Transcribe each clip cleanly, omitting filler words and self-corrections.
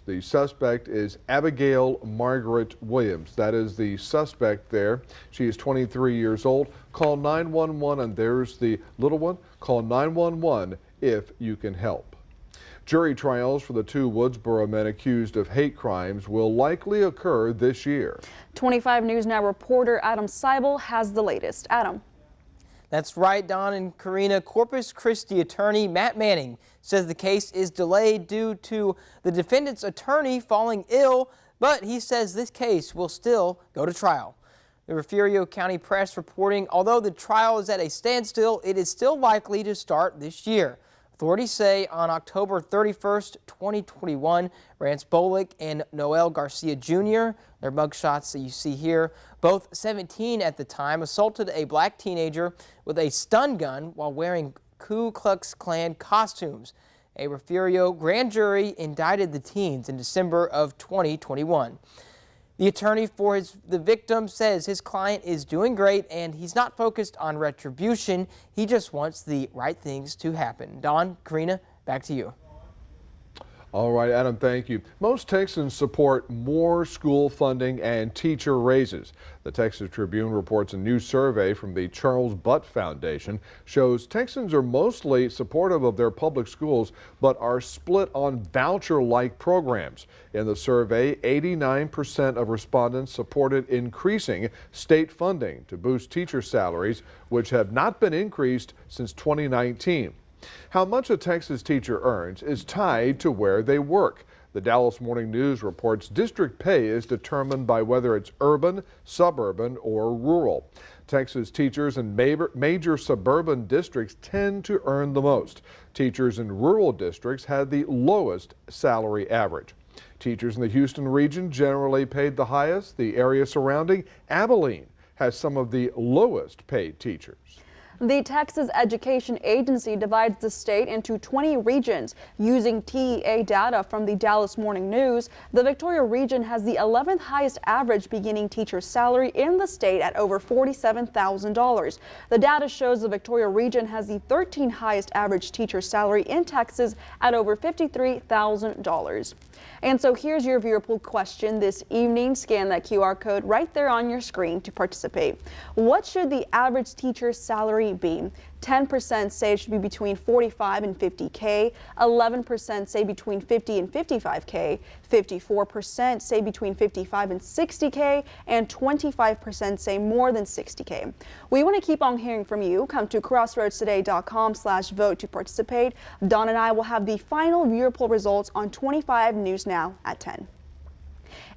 The suspect is Abigail Margaret Williams. That is the suspect there. She is 23 years old. Call 911, and there's the little one. Call 911 if you can help. Jury trials for the two Woodsboro men accused of hate crimes will likely occur this year. 25 News Now reporter Adam Seibel has the latest. Adam. That's right, Don and Karina. Corpus Christi attorney Matt Manning says the case is delayed due to the defendant's attorney falling ill, but he says this case will still go to trial. The Refugio County Press reporting, although the trial is at a standstill, it is still likely to start this year. Authorities say on October 31st, 2021, Rance Bolick and Noel Garcia Jr., their mugshots that you see here, both 17 at the time, assaulted a black teenager with a stun gun while wearing Ku Klux Klan costumes. A Refugio grand jury indicted the teens in December of 2021. The attorney for the victim says his client is doing great and he's not focused on retribution. He just wants the right things to happen. Don, Karina, back to you. All right, Adam, thank you. Most Texans support more school funding and teacher raises. The Texas Tribune reports a new survey from the Charles Butt Foundation shows Texans are mostly supportive of their public schools, but are split on voucher-like programs. In the survey, 89% of respondents supported increasing state funding to boost teacher salaries, which have not been increased since 2019. How much a Texas teacher earns is tied to where they work. The Dallas Morning News reports district pay is determined by whether it's urban, suburban, or rural. Texas teachers in major suburban districts tend to earn the most. Teachers in rural districts had the lowest salary average. Teachers in the Houston region generally paid the highest. The area surrounding Abilene has some of the lowest paid teachers. The Texas Education Agency divides the state into 20 regions. Using TEA data from the Dallas Morning News, the Victoria region has the 11th highest average beginning teacher salary in the state at over $47,000. The data shows the Victoria region has the 13th highest average teacher salary in Texas at over $53,000. And so here's your viewer poll question this evening. Scan that QR code right there on your screen to participate. What should the average teacher salary be? 10% say it should be between 45 and 50K, 11% say between 50 and 55K, 54% say between 55 and 60K, and 25% say more than 60K. We want to keep on hearing from you. Come to crossroadstoday.com/vote to participate. Don and I will have the final viewer poll results on 25 News Now at 10.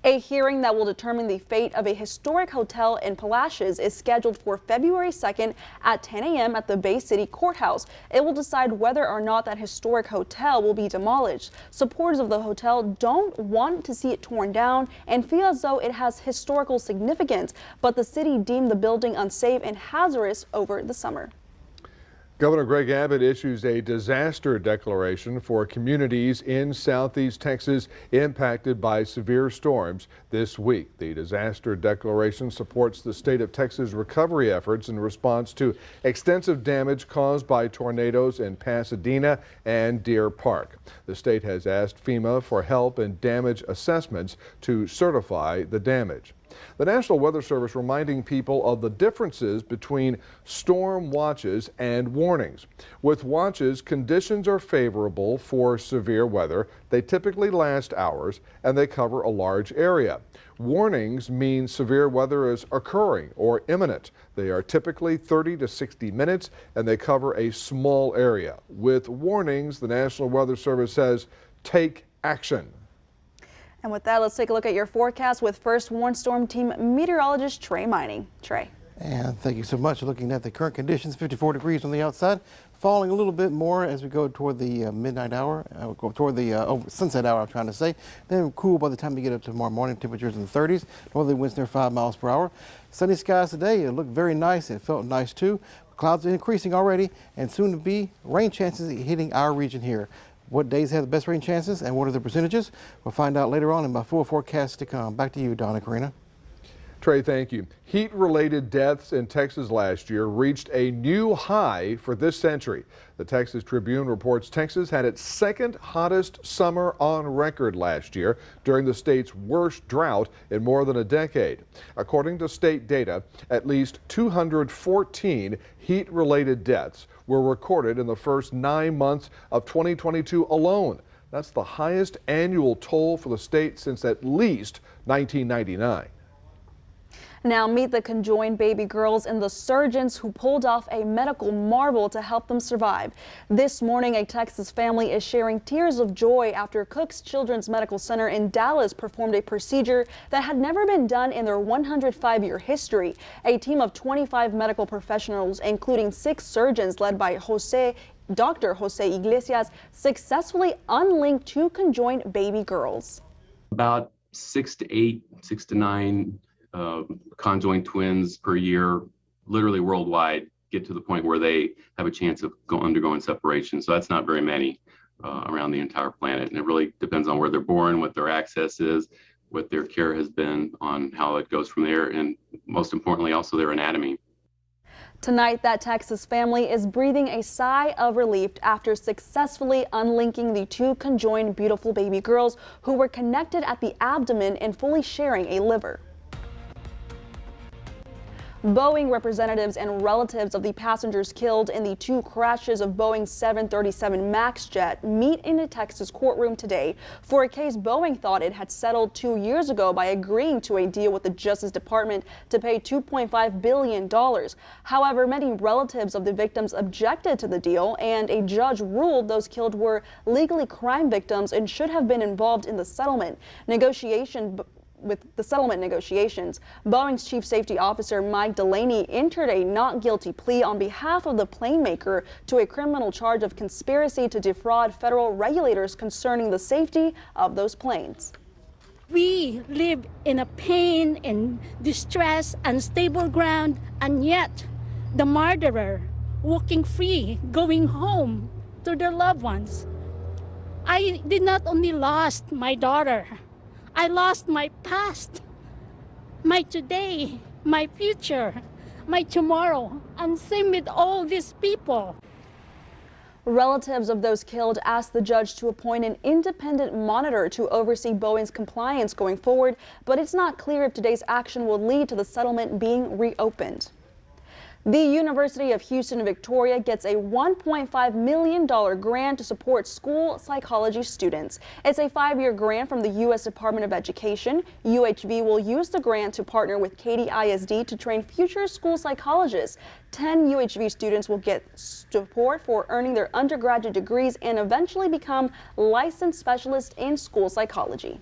A hearing that will determine the fate of a historic hotel in Palacios is scheduled for February 2nd at 10 a.m. at the Bay City Courthouse. It will decide whether or not that historic hotel will be demolished. Supporters of the hotel don't want to see it torn down and feel as though it has historical significance, but the city deemed the building unsafe and hazardous over the summer. Governor Greg Abbott issues a disaster declaration for communities in southeast Texas impacted by severe storms this week. The disaster declaration supports the state of Texas recovery efforts in response to extensive damage caused by tornadoes in Pasadena and Deer Park. The state has asked FEMA for help in damage assessments to certify the damage. The National Weather Service reminding people of the differences between storm watches and warnings. With watches, conditions are favorable for severe weather. They typically last hours and they cover a large area. Warnings mean severe weather is occurring or imminent. They are typically 30 to 60 minutes and they cover a small area. With warnings, the National Weather Service says, take action. And with that, let's take a look at your forecast with First Warn Storm Team meteorologist Trey Mining. Trey. And thank you so much. Looking at the current conditions, 54 degrees on the outside, falling a little bit more as we go toward the midnight hour, toward the sunset hour, I'm trying to say. Then cool by the time you get up to tomorrow morning, temperatures in the 30s, northerly winds near 5 miles per hour. Sunny skies today, it looked very nice. It felt nice too. Clouds are increasing already and soon to be rain chances hitting our region here. What days have the best rain chances and what are the percentages? We'll find out later on in my full forecast to come. Back to you, Donna, Karina. Trey, thank you. Heat-related deaths in Texas last year reached a new high for this century. The Texas Tribune reports Texas had its second hottest summer on record last year during the state's worst drought in more than a decade. According to state data, at least 214 heat-related deaths were recorded in the first 9 months of 2022 alone. That's the highest annual toll for the state since at least 1999. Now meet the conjoined baby girls and the surgeons who pulled off a medical marvel to help them survive. This morning, a Texas family is sharing tears of joy after Cook's Children's Medical Center in Dallas performed a procedure that had never been done in their 105-year history. A team of 25 medical professionals, including 6 surgeons led by Dr. Jose Iglesias, successfully unlinked 2 conjoined baby girls. About 6 to 9 conjoined twins per year, literally worldwide, get to the point where they have a chance of undergoing separation. So that's not very many around the entire planet. And it really depends on where they're born, what their access is, what their care has been, on how it goes from there, and most importantly, also their anatomy. Tonight, that Texas family is breathing a sigh of relief after successfully unlinking the 2 conjoined beautiful baby girls who were connected at the abdomen and fully sharing a liver. Boeing representatives and relatives of the passengers killed in the 2 crashes of Boeing's 737 MAX jet meet in a Texas courtroom today for a case Boeing thought it had settled 2 years ago by agreeing to a deal with the Justice Department to pay $2.5 billion. However, many relatives of the victims objected to the deal, and a judge ruled those killed were legally crime victims and should have been involved in the settlement negotiations. Boeing's chief safety officer Mike Delaney entered a not guilty plea on behalf of the plane maker to a criminal charge of conspiracy to defraud federal regulators concerning the safety of those planes. We live in a pain and distress, unstable ground, and yet the murderer walking free, going home to their loved ones. I did not only lost my daughter, I lost my past, my today, my future, my tomorrow, and same with all these people. Relatives of those killed asked the judge to appoint an independent monitor to oversee Boeing's compliance going forward, but it's not clear if today's action will lead to the settlement being reopened. The University of Houston-Victoria gets a $1.5 million grant to support school psychology students. It's a 5-year grant from the U.S. Department of Education. UHV will use the grant to partner with Katy ISD to train future school psychologists. 10 UHV students will get support for earning their undergraduate degrees and eventually become licensed specialists in school psychology.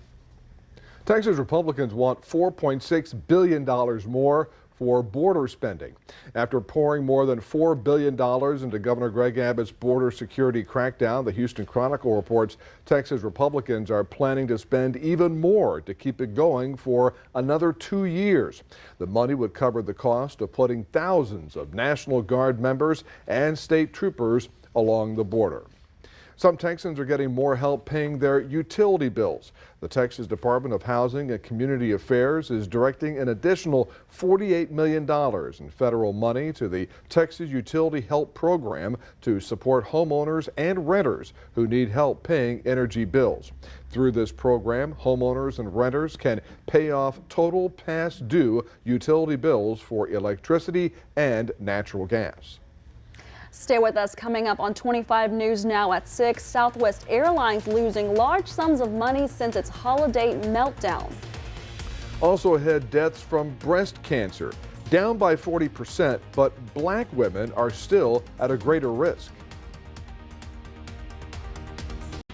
Texas Republicans want $4.6 billion more for border spending. After pouring more than $4 billion into Governor Greg Abbott's border security crackdown, the Houston Chronicle reports Texas Republicans are planning to spend even more to keep it going for another 2 years. The money would cover the cost of putting thousands of National Guard members and state troopers along the border. Some Texans are getting more help paying their utility bills. The Texas Department of Housing and Community Affairs is directing an additional $48 million in federal money to the Texas Utility Help Program to support homeowners and renters who need help paying energy bills. Through this program, homeowners and renters can pay off total past due utility bills for electricity and natural gas. Stay with us. Coming up on 25 News Now at 6, Southwest Airlines losing large sums of money since its holiday meltdown. Also ahead, deaths from breast cancer, down by 40%, but black women are still at a greater risk.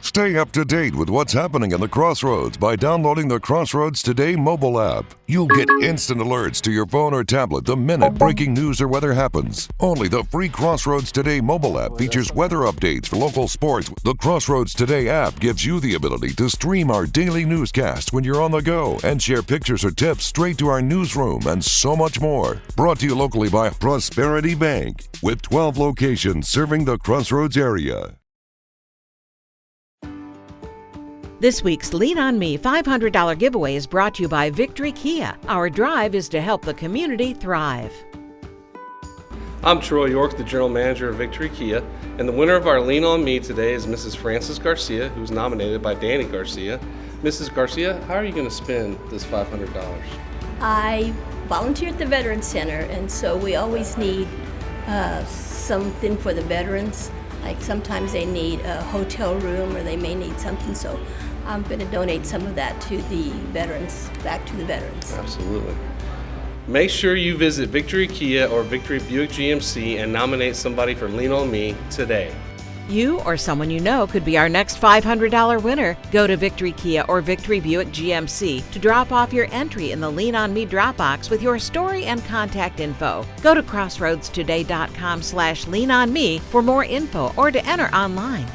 Stay up to date with what's happening in the Crossroads by downloading the Crossroads Today mobile app. You'll get instant alerts to your phone or tablet the minute breaking news or weather happens. Only the free Crossroads Today mobile app features weather updates for local sports. The Crossroads Today app gives you the ability to stream our daily newscasts when you're on the go and share pictures or tips straight to our newsroom and so much more. Brought to you locally by Prosperity Bank with 12 locations serving the Crossroads area. This week's Lean On Me $500 giveaway is brought to you by Victory Kia. Our drive is to help the community thrive. I'm Troy York, the General Manager of Victory Kia, and the winner of our Lean On Me today is Mrs. Frances Garcia, who's nominated by Danny Garcia. Mrs. Garcia, how are you going to spend this $500? I volunteer at the Veterans Center, and so we always need something for the veterans. Like sometimes they need a hotel room or they may need something, so I'm going to donate some of that to the veterans, back to the veterans. Absolutely. Make sure you visit Victory Kia or Victory Buick GMC and nominate somebody for Lean On Me today. You or someone you know could be our next $500 winner. Go to Victory Kia or Victory Buick GMC to drop off your entry in the Lean On Me drop box with your story and contact info. Go to crossroadstoday.com/leanonme for more info or to enter online.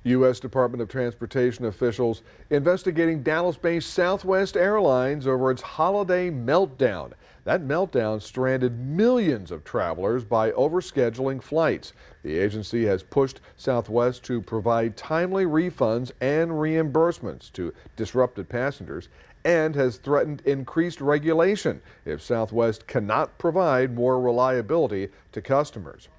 U.S. Department of Transportation officials investigating Dallas-based Southwest Airlines over its holiday meltdown. That meltdown stranded millions of travelers by overscheduling flights. The agency has pushed Southwest to provide timely refunds and reimbursements to disrupted passengers and has threatened increased regulation if Southwest cannot provide more reliability to customers.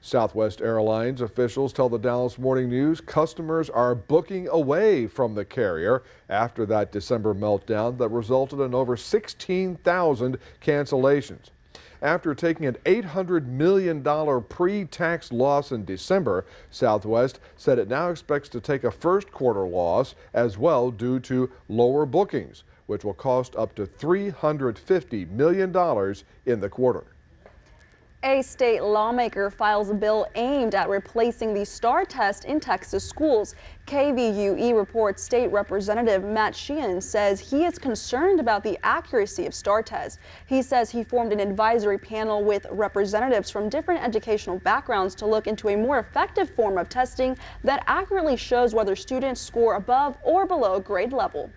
Southwest Airlines officials tell the Dallas Morning News customers are booking away from the carrier after that December meltdown that resulted in over 16,000 cancellations. After taking an $800 million pre-tax loss in December, Southwest said it now expects to take a first quarter loss as well due to lower bookings, which will cost up to $350 million in the quarter. A state lawmaker files a bill aimed at replacing the STAR test in Texas schools. KVUE reports State Representative Matt Sheehan says he is concerned about the accuracy of STAR tests. He says he formed an advisory panel with representatives from different educational backgrounds to look into a more effective form of testing that accurately shows whether students score above or below grade level.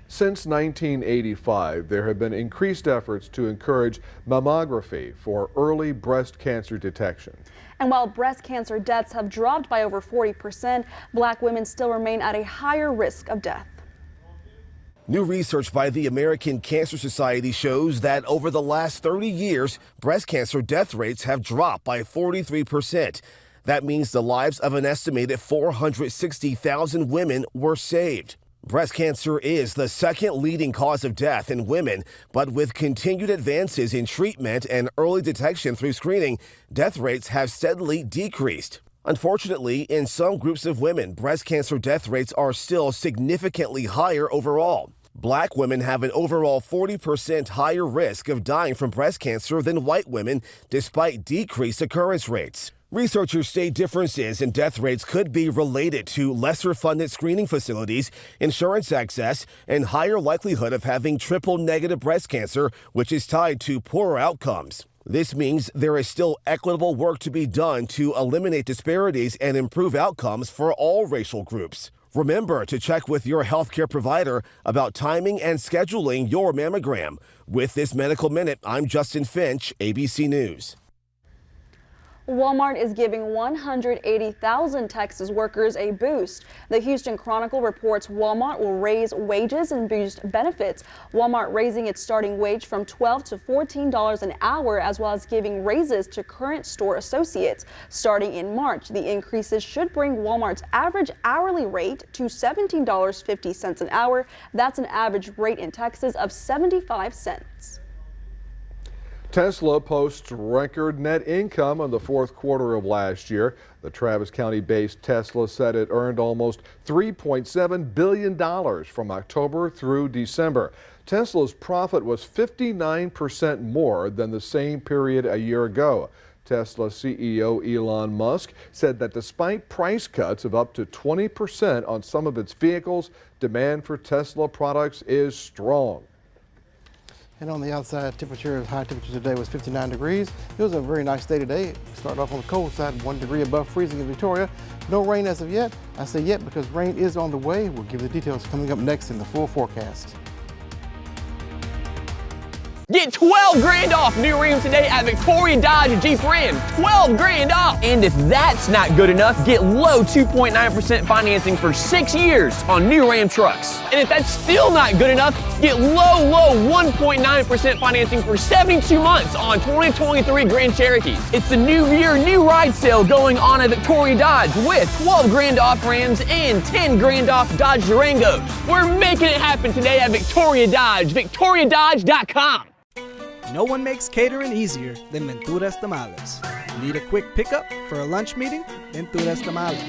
Since 1985, there have been increased efforts to encourage mammography for early breast cancer detection. And while breast cancer deaths have dropped by over 40%, Black women still remain at a higher risk of death. New research by the American Cancer Society shows that over the last 30 years, breast cancer death rates have dropped by 43%. That means the lives of an estimated 460,000 women were saved. Breast cancer is the second leading cause of death in women, but with continued advances in treatment and early detection through screening, death rates have steadily decreased. Unfortunately, in some groups of women, breast cancer death rates are still significantly higher overall. Black women have an overall 40% higher risk of dying from breast cancer than white women, despite decreased occurrence rates. Researchers say differences in death rates could be related to lesser funded screening facilities, insurance access, and higher likelihood of having triple-negative breast cancer, which is tied to poorer outcomes. This means there is still equitable work to be done to eliminate disparities and improve outcomes for all racial groups. Remember to check with your healthcare provider about timing and scheduling your mammogram. With this Medical Minute, I'm Justin Finch, ABC News. Walmart is giving 180,000 Texas workers a boost. The Houston Chronicle reports Walmart will raise wages and boost benefits. Walmart raising its starting wage from $12 to $14 an hour, as well as giving raises to current store associates. Starting in March, the increases should bring Walmart's average hourly rate to $17.50 an hour. That's an average rate in Texas of 75 cents. Tesla posts record net income in the fourth quarter of last year. The Travis County-based Tesla said it earned almost $3.7 billion from October through December. Tesla's profit was 59% more than the same period a year ago. Tesla CEO Elon Musk said that despite price cuts of up to 20% on some of its vehicles, demand for Tesla products is strong. And on the outside, high temperature today was 59 degrees. It was a very nice day today. It started off on the cold side, 1 degree above freezing in Victoria. No rain as of yet. I say yet because rain is on the way. We'll give you the details coming up next in the full forecast. Get 12 grand off new rims today at Victoria Dodge Jeep Ram. 12 grand off. And if that's not good enough, get low 2.9% financing for 6 years on new Ram trucks. And if that's still not good enough, get low 1.9% financing for 72 months on 2023 Grand Cherokees. It's the new year, new ride sale going on at Victoria Dodge with 12 grand off Rams and 10 grand off Dodge Durangos. We're making it happen today at Victoria Dodge, victoriadodge.com. No one makes catering easier than Ventura's Tamales. Need a quick pickup for a lunch meeting? Ventura's Tamales.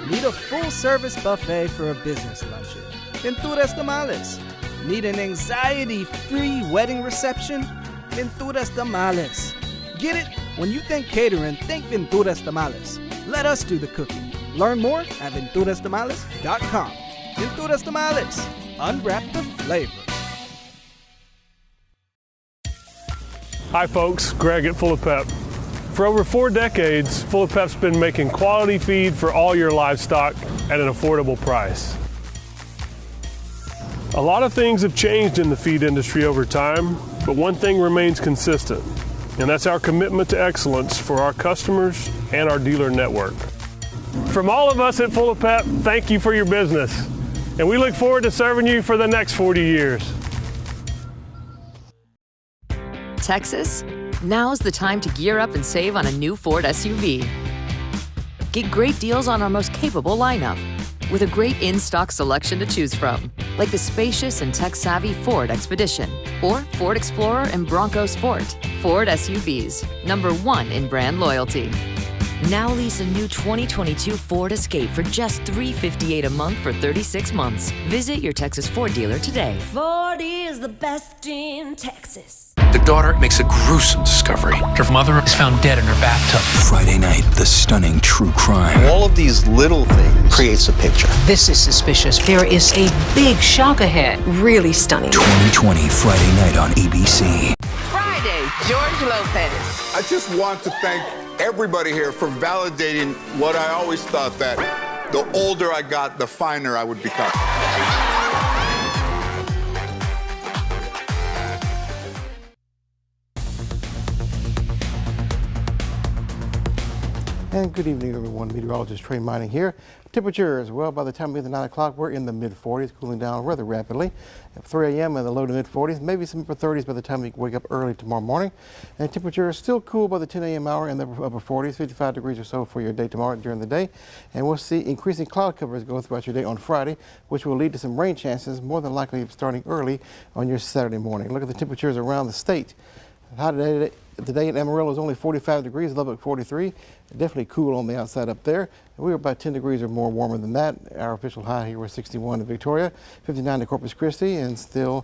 Need a full-service buffet for a business luncheon? Ventura's Tamales. Need an anxiety-free wedding reception? Ventura's Tamales. Get it? When you think catering, think Ventura's Tamales. Let us do the cooking. Learn more at venturastamales.com. Ventura's Tamales. Unwrap the flavor. Hi folks, Greg at Full of Pep. For over 4 decades, Full of Pep's been making quality feed for all your livestock at an affordable price. A lot of things have changed in the feed industry over time, but one thing remains consistent, and that's our commitment to excellence for our customers and our dealer network. From all of us at Full of Pep, thank you for your business, and we look forward to serving you for the next 40 years. Texas, now's the time to gear up and save on a new Ford SUV. Get great deals on our most capable lineup with a great in-stock selection to choose from, like the spacious and tech-savvy Ford Expedition or Ford Explorer and Bronco Sport. Ford SUVs, #1 in brand loyalty. Now lease a new 2022 Ford Escape for just $358 a month for 36 months. Visit your Texas Ford dealer today. Ford is the best in Texas. The daughter makes a gruesome discovery. Her mother is found dead in her bathtub. Friday night, the stunning true crime. All of these little things creates a picture. This is suspicious. There is a big shock ahead. Really stunning. 2020, Friday night on ABC. Friday, George Lopez. I just want to thank everybody here for validating what I always thought, that the older I got, the finer I would become. And good evening, everyone. Meteorologist Trey Mining here. Temperatures, well, by the time we get to 9 o'clock, we're in the mid-40s, cooling down rather rapidly. At 3 a.m. in the low to mid-40s, maybe some upper 30s by the time we wake up early tomorrow morning. And temperature is still cool by the 10 a.m. hour in the upper 40s, 55 degrees or so for your day tomorrow during the day. And we'll see increasing cloud cover as go throughout your day on Friday, which will lead to some rain chances, more than likely starting early on your Saturday morning. Look at the temperatures around the state. High today in Amarillo is only 45 degrees, Lubbock 43. Definitely cool on the outside up there. We were about 10 degrees or more warmer than that. Our official high here was 61 in Victoria, 59 in Corpus Christi, and still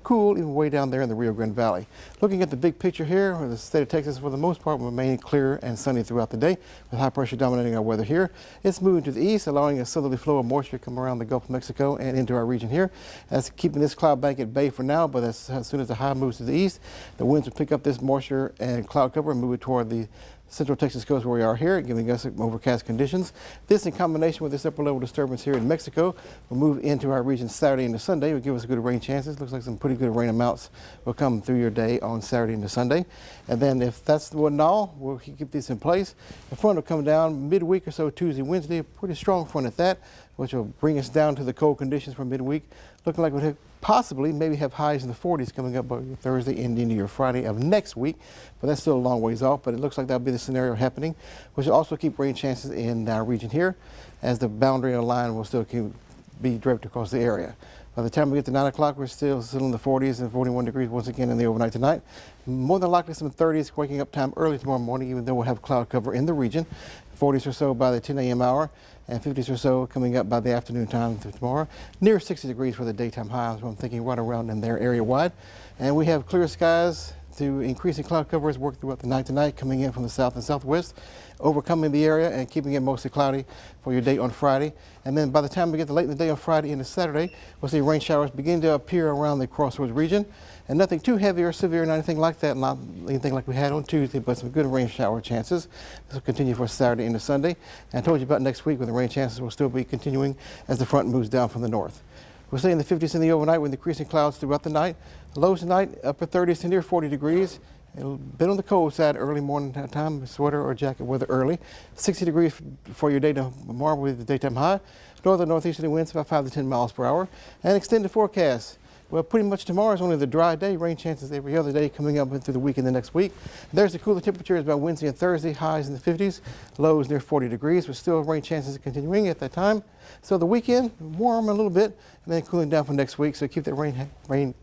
cool even way down there in the Rio Grande Valley. Looking at the big picture here, the state of Texas for the most part will remain clear and sunny throughout the day with high pressure dominating our weather here. It's moving to the east, allowing a southerly flow of moisture to come around the Gulf of Mexico and into our region here. That's keeping this cloud bank at bay for now, but as soon as the high moves to the east, the winds will pick up this moisture and cloud cover and move it toward the Central Texas coast where we are here, giving us overcast conditions. This in combination with this upper level disturbance here in Mexico will move into our region Saturday into Sunday. Will give us good rain chances. Looks like some pretty good rain amounts will come through your day on Saturday into Sunday. And then if that's wasn't all, we'll keep this in place. The front will come down midweek or so Tuesday, Wednesday, a pretty strong front at that, which will bring us down to the cold conditions for midweek. Looking like we'll have possibly maybe have highs in the 40s coming up by Thursday and into your Friday of next week, but that's still a long ways off, but it looks like that'll be the scenario happening, which will also keep rain chances in our region here, as the boundary of the line will still be draped across the area. By the time we get to 9 o'clock, we're still in the 40s and 41 degrees once again in the overnight tonight. More than likely some 30s waking up time early tomorrow morning, even though we'll have cloud cover in the region. 40s or so by the 10 a.m. hour, and 50s or so coming up by the afternoon time tomorrow. Near 60 degrees for the daytime highs, I'm thinking right around in there area wide. And we have clear skies to increasing cloud cover as work throughout the night tonight, coming in from the south and southwest, overcoming the area and keeping it mostly cloudy for your day on Friday. And then by the time we get to late in the day on Friday into Saturday, we'll see rain showers begin to appear around the Crossroads region. And nothing too heavy or severe, not anything like that, not anything like we had on Tuesday, but some good rain shower chances. This will continue for Saturday into Sunday. And I told you about next week where the rain chances will still be continuing as the front moves down from the north. We'll stay in the 50s in the overnight with increasing clouds throughout the night. The lows tonight, upper 30s to near 40 degrees. A bit on the cold side early morning time, sweater or jacket weather early. 60 degrees for your day tomorrow with the daytime high. Northern northeasterly winds about 5 to 10 miles per hour. And extended forecast. Well, pretty much tomorrow is only the dry day. Rain chances every other day coming up through the week and the next week. There's the cooler temperatures about Wednesday and Thursday. Highs in the 50s, lows near 40 degrees, but still rain chances continuing at that time. So the weekend, warm a little bit, and then cooling down for next week. So keep that rain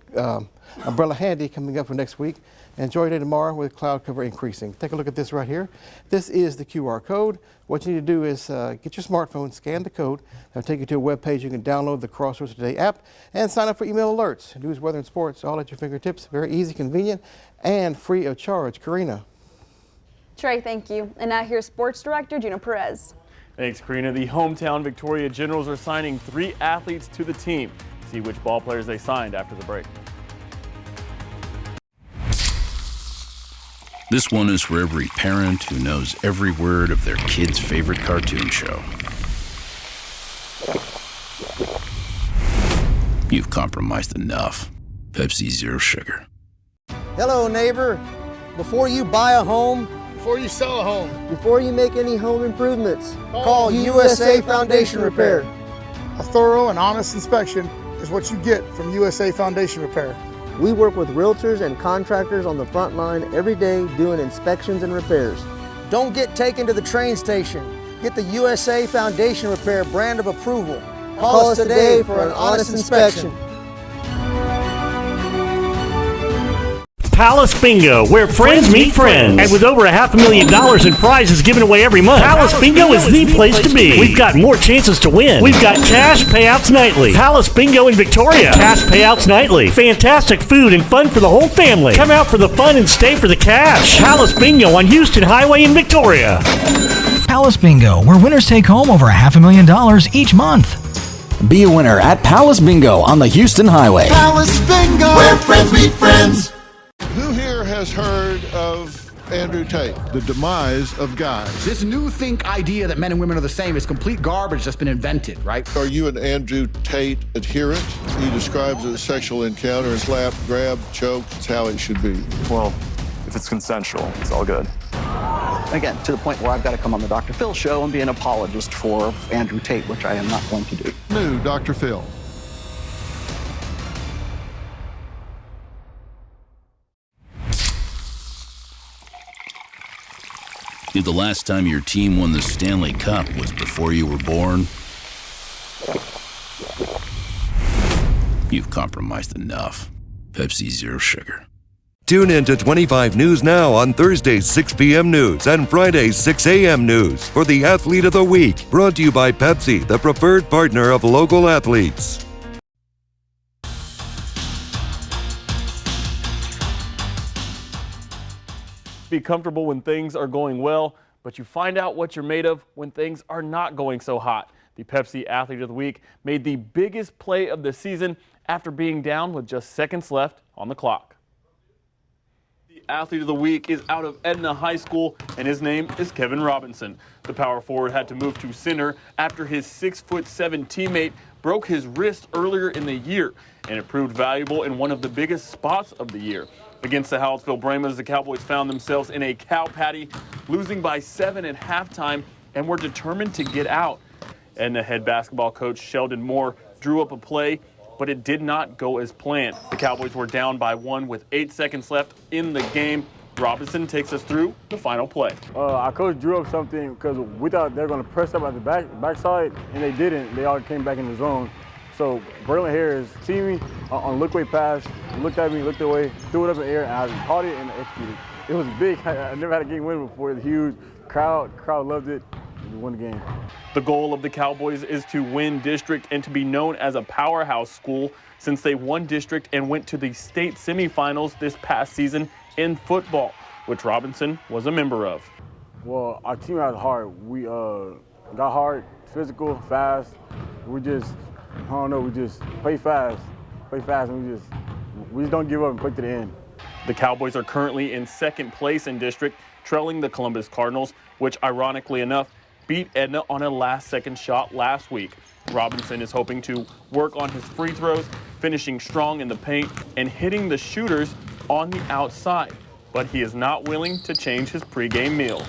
umbrella handy coming up for next week. Enjoy your day tomorrow with cloud cover increasing. Take a look at this right here. This is the QR code. What you need to do is get your smartphone, scan the code. That'll take you to a web page. You can download the Crossroads Today app and sign up for email alerts. News, weather, and sports all at your fingertips. Very easy, convenient, and free of charge. Karina. Trey, thank you. And now here's Sports Director Gino Perez. Thanks, Karina. The hometown Victoria Generals are signing 3 athletes to the team. See which ball players they signed after the break. This one is for every parent who knows every word of their kid's favorite cartoon show. You've compromised enough. Pepsi Zero Sugar. Hello, neighbor. Before you buy a home, before you sell a home, before you make any home improvements, call USA Foundation Repair. A thorough and honest inspection is what you get from USA Foundation Repair. We work with realtors and contractors on the front line every day doing inspections and repairs. Don't get taken to the train station. Get the USA Foundation Repair brand of approval. Call us today for an honest inspection. Palace Bingo, where friends meet friends. And with over $500,000 in prizes given away every month, Palace Bingo is the place to be. We've got more chances to win. We've got cash payouts nightly. Palace Bingo in Victoria. Cash payouts nightly. Fantastic food and fun for the whole family. Come out for the fun and stay for the cash. Palace Bingo on Houston Highway in Victoria. Palace Bingo, where winners take home over $500,000 each month. Be a winner at Palace Bingo on the Houston Highway. Palace Bingo, where friends meet friends. Who here has heard of Andrew Tate, the demise of guys? This new think idea that men and women are the same is complete garbage that's been invented, right? Are you an Andrew Tate adherent? He describes it as sexual encounter, slap, grab, choke. It's how it should be. Well, if it's consensual, it's all good. Again, to the point where I've got to come on the Dr. Phil show and be an apologist for Andrew Tate, which I am not going to do. New Dr. Phil. If the last time your team won the Stanley Cup was before you were born, you've compromised enough. Pepsi Zero Sugar. Tune in to 25 News Now on Thursdays 6 p.m. news and Fridays 6 a.m. news for the Athlete of the Week. Brought to you by Pepsi, the preferred partner of local athletes. Be comfortable when things are going well, but you find out what you're made of when things are not going so hot. The Pepsi Athlete of the Week made the biggest play of the season after being down with just seconds left on the clock. The Athlete of the Week is out of Edna High School, and his name is Kevin Robinson. The power forward had to move to center after his 6'7" teammate broke his wrist earlier in the year, and it proved valuable in one of the biggest spots of the year. Against the Hallettsville Brahmas, the Cowboys found themselves in a cow patty, losing by 7 at halftime, and were determined to get out. Edna head basketball coach Sheldon Moore drew up a play, but it did not go as planned. The Cowboys were down by 1 with 8 seconds left in the game. Robinson takes us through the final play. Our coach drew up something because we thought they were going to press up at the backside, and they didn't. They all came back in the zone. So Braylon Harris see me on look-away pass, looked at me, looked away, threw it up in the air, and I caught it and executed. It was big. I never had a game win before. It was huge. Crowd loved it. We won the game. The goal of the Cowboys is to win district and to be known as a powerhouse school since they won district and went to the state semifinals this past season in football, which Robinson was a member of. Well, our team has heart. We got hard, physical, fast. We just play fast, and we just don't give up and play to the end. The Cowboys are currently in second place in district, trailing the Columbus Cardinals, which ironically enough beat Edna on a last-second shot last week. Robinson is hoping to work on his free throws, finishing strong in the paint and hitting the shooters on the outside. But he is not willing to change his pregame meal.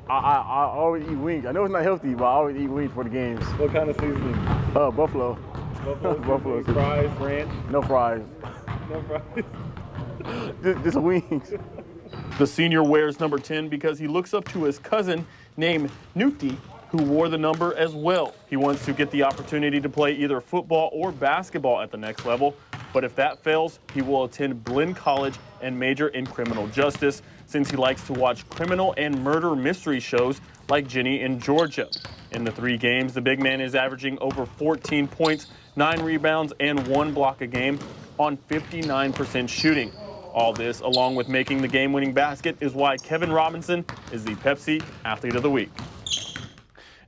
I always eat wings. I know it's not healthy, but I always eat wings for the games. What kind of seasoning? Buffalo. Buffalo. Fries, ranch? No fries. No fries. Just wings. The senior wears number 10 because he looks up to his cousin named Nuti, who wore the number as well. He wants to get the opportunity to play either football or basketball at the next level, but if that fails, he will attend Blinn College and major in criminal justice, since he likes to watch criminal and murder mystery shows like Ginny in Georgia. In the 3 games, the big man is averaging over 14 points, 9 rebounds, and 1 block a game on 59% shooting. All this, along with making the game-winning basket, is why Kevin Robinson is the Pepsi Athlete of the Week.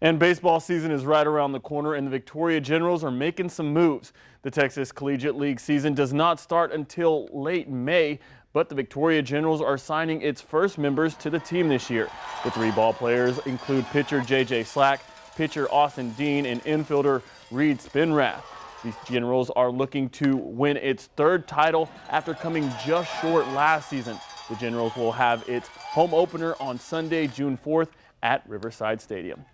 And baseball season is right around the corner, and the Victoria Generals are making some moves. The Texas Collegiate League season does not start until late May, but the Victoria Generals are signing its first members to the team this year. The 3 ball players include pitcher J.J. Slack, pitcher Austin Dean, and infielder Reed Spinrath. These Generals are looking to win its 3rd title after coming just short last season. The Generals will have its home opener on Sunday, June 4th at Riverside Stadium.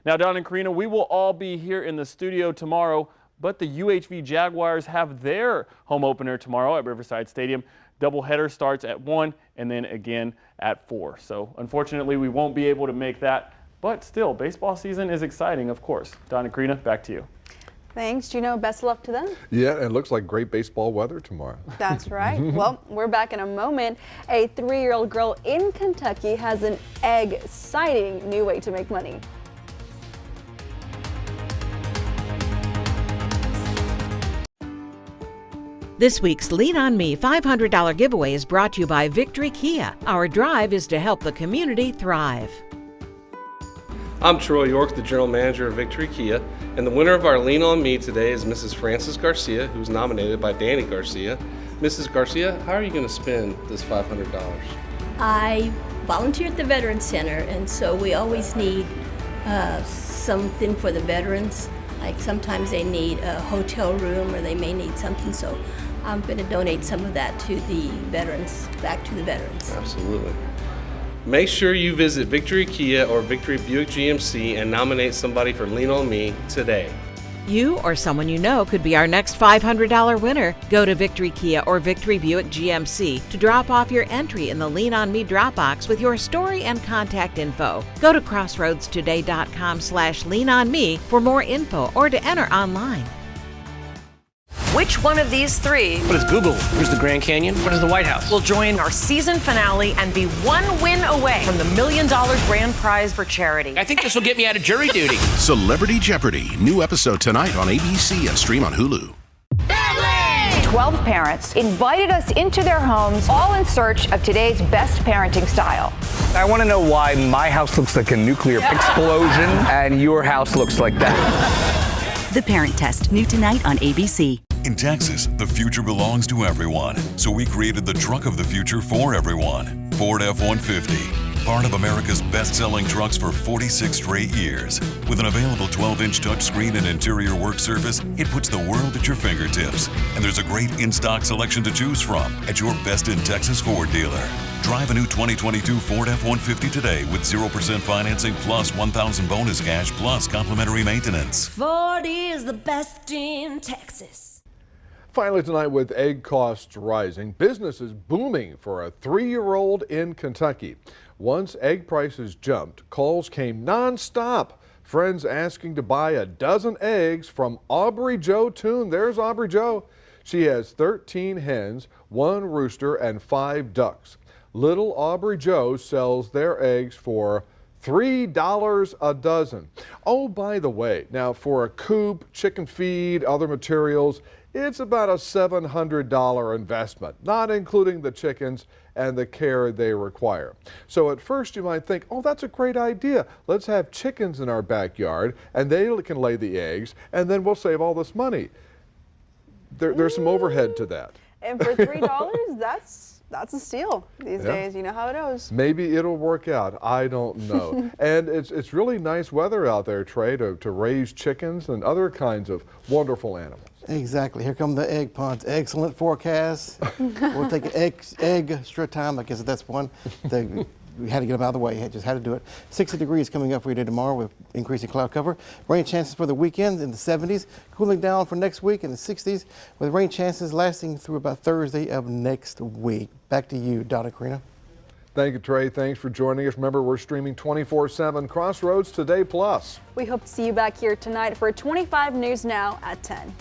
Now, Don and Karina, we will all be here in the studio tomorrow, but the UHV Jaguars have their home opener tomorrow at Riverside Stadium. Doubleheader starts at 1 and then again at 4. So unfortunately, we won't be able to make that, but still, baseball season is exciting, of course. Don and Karina, back to you. Thanks, Gino. Best of luck to them. Yeah, and it looks like great baseball weather tomorrow. That's right. Well, we're back in a moment. A 3-year-old girl in Kentucky has an egg-citing new way to make money. This week's Lean On Me $500 giveaway is brought to you by Victory Kia. Our drive is to help the community thrive. I'm Troy York, the General Manager of Victory Kia, and the winner of our Lean On Me today is Mrs. Frances Garcia, who's nominated by Danny Garcia. Mrs. Garcia, how are you going to spend this $500? I volunteer at the Veterans Center, and so we always need something for the veterans. Like sometimes they need a hotel room or they may need something, so I'm going to donate some of that to the veterans, back to the veterans. Absolutely. Make sure you visit Victory Kia or Victory Buick GMC and nominate somebody for Lean On Me today. You or someone you know could be our next $500 winner. Go to Victory Kia or Victory Buick GMC to drop off your entry in the Lean On Me drop box with your story and contact info. Go to crossroadstoday.com/leanonme for more info or to enter online. Which one of these 3 What is Google? Where's the Grand Canyon? What is the White House? will join our season finale and be 1 win away from the $1 million grand prize for charity? I think this will get me out of jury duty. Celebrity Jeopardy! New episode tonight on ABC and stream on Hulu. 12 parents invited us into their homes, all in search of today's best parenting style. I want to know why my house looks like a nuclear explosion and your house looks like that. The Parent Test, new tonight on ABC. In Texas, the future belongs to everyone, so we created the truck of the future for everyone. Ford F-150, part of America's best-selling trucks for 46 straight years. With an available 12-inch touchscreen and interior work surface, it puts the world at your fingertips. And there's a great in-stock selection to choose from at your best in Texas Ford dealer. Drive a new 2022 Ford F-150 today with 0% financing plus $1,000 bonus cash plus complimentary maintenance. Ford is the best in Texas. Finally tonight, with egg costs rising, business is booming for a 3-year-old in Kentucky. Once egg prices jumped, calls came nonstop. Friends asking to buy a dozen eggs from Aubrey Jo Toon. There's Aubrey Jo. She has 13 hens, 1 rooster, and 5 ducks. Little Aubrey Jo sells their eggs for $3 a dozen. Oh, by the way, now for a coop, chicken feed, other materials, it's about a $700 investment, not including the chickens and the care they require. So at first you might think, oh, that's a great idea. Let's have chickens in our backyard and they can lay the eggs and then we'll save all this money. There's some overhead to that. And for $3, that's That's a steal these days. You know how it is. Maybe it'll work out. I don't know. And it's really nice weather out there, Trey, to raise chickens and other kinds of wonderful animals. Exactly. Here come the egg ponds. Excellent forecast. We'll take an extra time. I guess that's one. We had to get them out of the way. Just had to do it. 60 degrees coming up for you today tomorrow with increasing cloud cover. Rain chances for the weekend in the 70s. Cooling down for next week in the 60s with rain chances lasting through about Thursday of next week. Back to you, Donna Karina. Thank you, Trey. Thanks for joining us. Remember, we're streaming 24/7 Crossroads Today Plus. We hope to see you back here tonight for 25 News Now at 10.